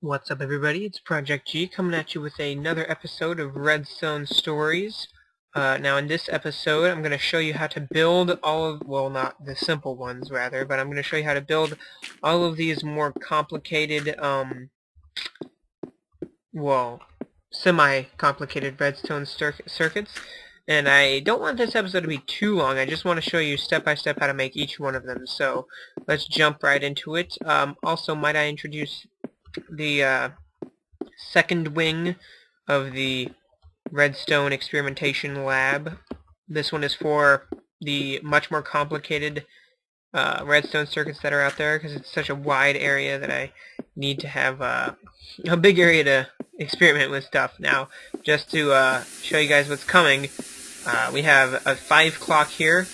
What's up, everybody? It's Project G coming at you with another episode of Redstone Stories. Now in this episode I'm going to show you how to build all of, well, not the simple ones rather, but I'm going to show you how to build all of these more complicated, semi-complicated redstone circuits. And I don't want this episode to be too long. I just want to show you step by step how to make each one of them. So let's jump right into it. Also, might I introduce the second wing of the Redstone experimentation lab. This one is for the much more complicated redstone circuits that are out there, because it's such a wide area that I need to have a big area to experiment with stuff. Now, just to show you guys what's coming, we have a 5 clock here,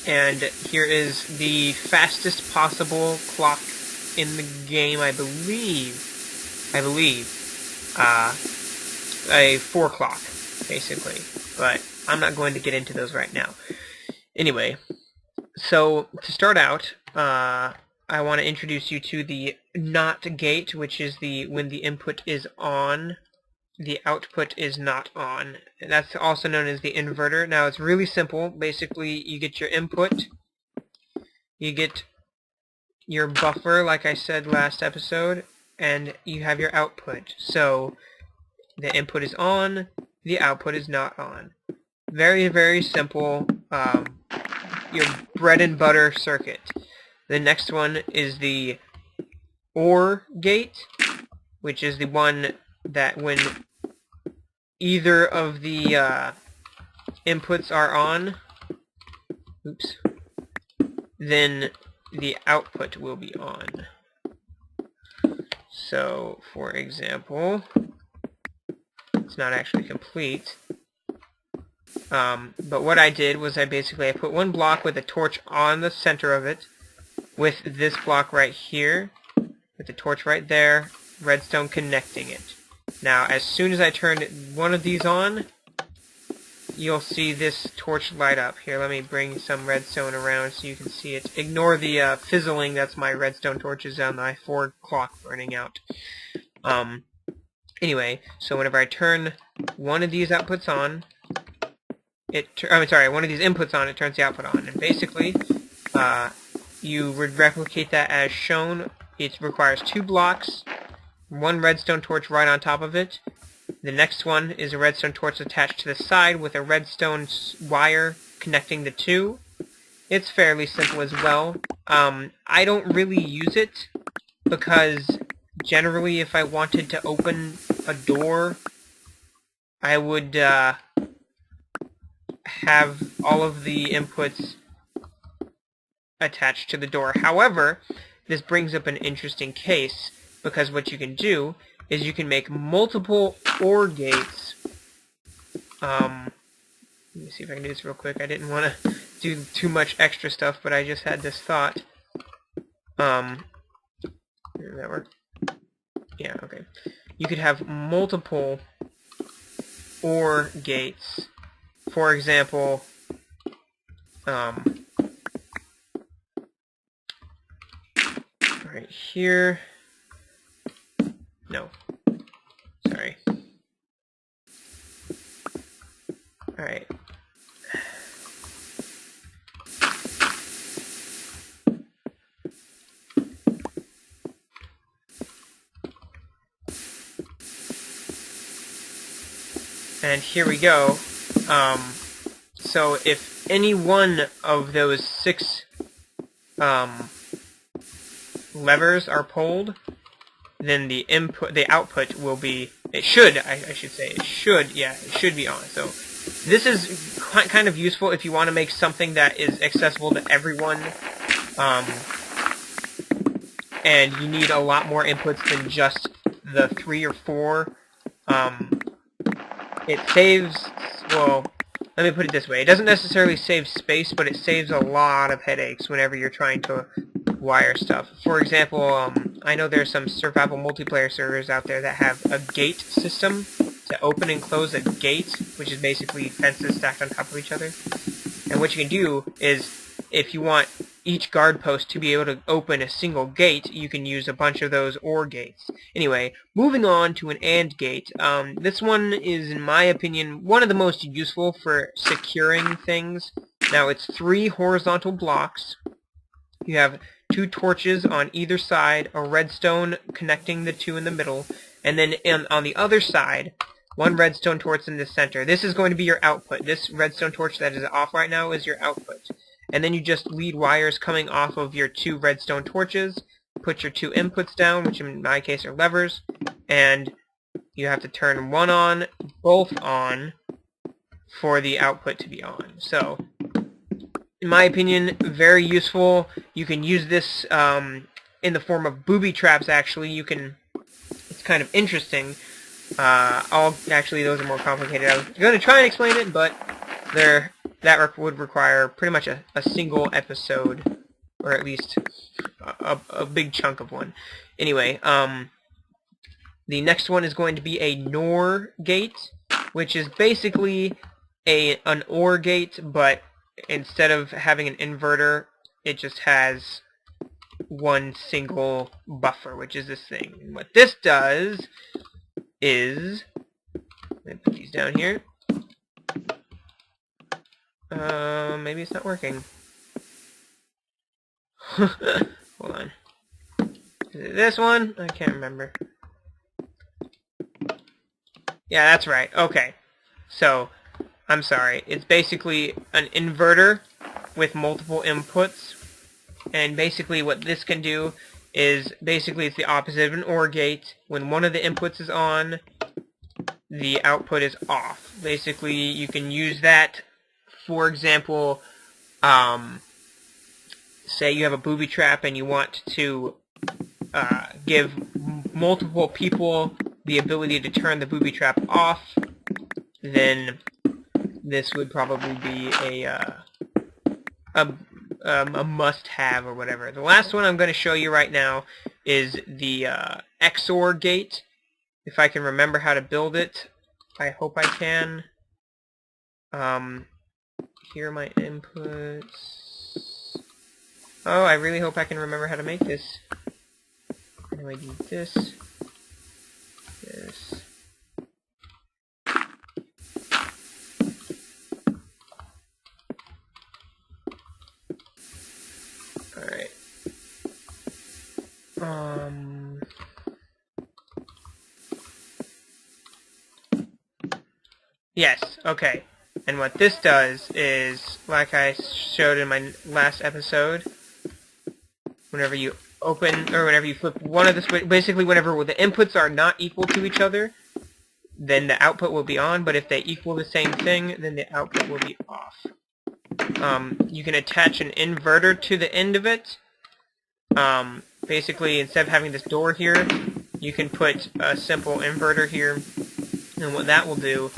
and here is the fastest possible clock in the game, I believe, a 4 clock, basically, but I'm not going to get into those right now. Anyway, so to start out, I want to introduce you to the NOT gate, which is when the input is on, the output is not on. And that's also known as the inverter. Now, it's really simple. Basically, you get your input, you get your buffer, like I said last episode, and you have your output. So the input is on, the output is not on. Very, very simple, your bread and butter circuit. The next one is the OR gate, which is the one that when either of the inputs are on, then the output will be on. So, for example, it's not actually complete, but what I did was I put one block with a torch on the center of it, with this block right here, with the torch right there, redstone connecting it. Now, as soon as I turn one of these on, you'll see this torch light up. Here, let me bring some redstone around so you can see it. Ignore the fizzling, that's my redstone torches on my 4 clock burning out. Anyway, so whenever I turn one of these outputs on, one of these inputs on, it turns the output on. And basically, you would replicate that as shown. It requires 2 blocks, 1 redstone torch right on top of it. The next one is a redstone torch attached to the side with a redstone wire connecting the two. It's fairly simple as well. I don't really use it because generally if I wanted to open a door, I would have all of the inputs attached to the door. However, this brings up an interesting case, because what you can do is you can make multiple OR gates. Let me see if I can do this real quick. I didn't want to do too much extra stuff, but I just had this thought. Did that work? Yeah, okay. You could have multiple OR gates. For example, right here. No. Sorry. Alright. And here we go. So if any one of those 6 levers are pulled, then the output will be, it should be on. So this is kind of useful if you want to make something that is accessible to everyone, and you need a lot more inputs than just the 3 or 4. It saves, well, let me put it this way, it doesn't necessarily save space, but it saves a lot of headaches whenever you're trying to wire stuff. For example, I know there's some survival multiplayer servers out there that have a gate system to open and close a gate, which is basically fences stacked on top of each other. And what you can do is, if you want each guard post to be able to open a single gate, you can use a bunch of those OR gates. Anyway, moving on to an AND gate. This one is, in my opinion, one of the most useful for securing things. Now, it's 3 horizontal blocks. You have 2 torches on either side, a redstone connecting the 2 in the middle, and then on the other side, 1 redstone torch in the center. This is going to be your output. This redstone torch that is off right now is your output. And then you just lead wires coming off of your 2 redstone torches, put your 2 inputs down, which in my case are levers, and you have to turn one on, both on, for the output to be on. So, in my opinion, very useful. You can use this in the form of booby traps, actually. It's kind of interesting. Actually, those are more complicated. I was going to try and explain it, but that would require pretty much a single episode, or at least a big chunk of one. Anyway, the next one is going to be a NOR gate, which is basically an OR gate, but instead of having an inverter, it just has one single buffer, which is this thing. And what this does is, let me put these down here. Maybe it's not working. Hold on. Is it this one? I can't remember. Yeah, that's right. Okay. So, I'm sorry. It's basically an inverter with multiple inputs. And basically what this can do is, basically it's the opposite of an OR gate. When one of the inputs is on, the output is off. Basically, you can use that, for example, say you have a booby trap and you want to give multiple people the ability to turn the booby trap off, then this would probably be a must-have or whatever. The last one I'm going to show you right now is the XOR gate. If I can remember how to build it, I hope I can. Here are my inputs. Oh, I really hope I can remember how to make this. How do I do this? This. Alright. Yes, okay. And what this does is, like I showed in my last episode, whenever you open, or whenever you flip one of the basically whenever the inputs are not equal to each other, then the output will be on, but if they equal the same thing, then the output will be off. You can attach an inverter to the end of it. Basically, instead of having this door here, you can put a simple inverter here, and what that will do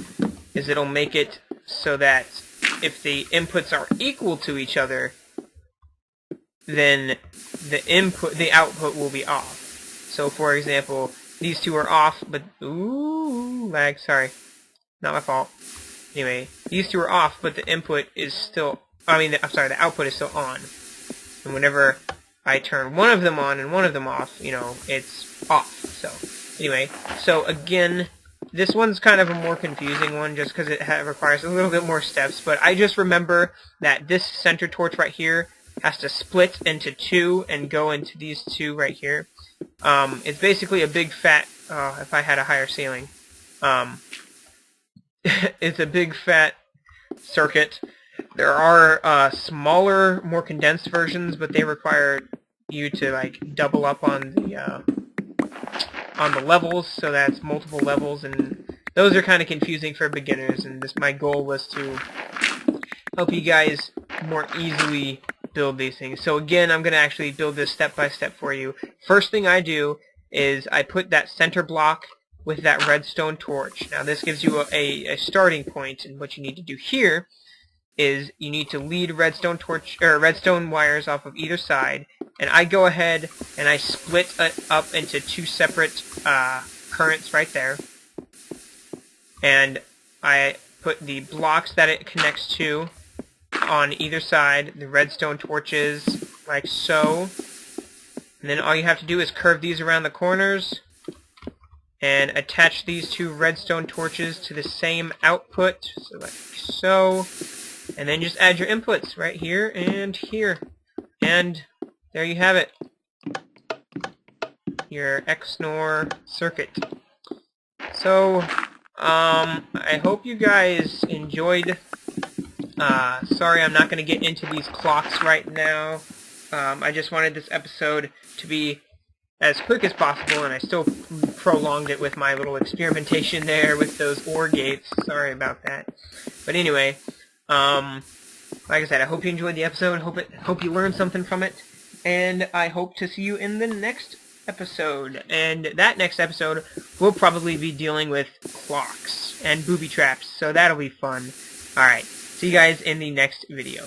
is it'll make it so that if the inputs are equal to each other, then the output will be off. So, for example, these two are off, but lag. Sorry, not my fault. Anyway, these two are off, but the input is still. the output is still on. And whenever I turn one of them on and one of them off, it's off. So, anyway, so again, this one's kind of a more confusing one just because it requires a little bit more steps, but I just remember that this center torch right here has to split into 2 and go into these 2 right here. It's basically a big fat, if I had a higher ceiling, it's a big fat circuit. There are smaller, more condensed versions, but they require you to double up on the levels, so that's multiple levels, and those are kind of confusing for beginners. And my goal was to help you guys more easily build these things. So again, I'm going to actually build this step by step for you. First thing I do is I put that center block with that redstone torch. Now this gives you a starting point, and what you need to do here is you need to lead redstone wires off of either side, and I go ahead and I split it up into 2 separate currents right there, and I put the blocks that it connects to on either side, the redstone torches like so. And then all you have to do is curve these around the corners and attach these two redstone torches to the same output, so like so. And then just add your inputs right here and here. And there you have it. Your XNOR circuit. So, I hope you guys enjoyed. Sorry I'm not going to get into these clocks right now. I just wanted this episode to be as quick as possible, and I still prolonged it with my little experimentation there with those OR gates. Sorry about that. But anyway, like I said, I hope you enjoyed the episode. Hope you learned something from it, and I hope to see you in the next episode. And that next episode will probably be dealing with clocks and booby traps, so that'll be fun. Alright, see you guys in the next video.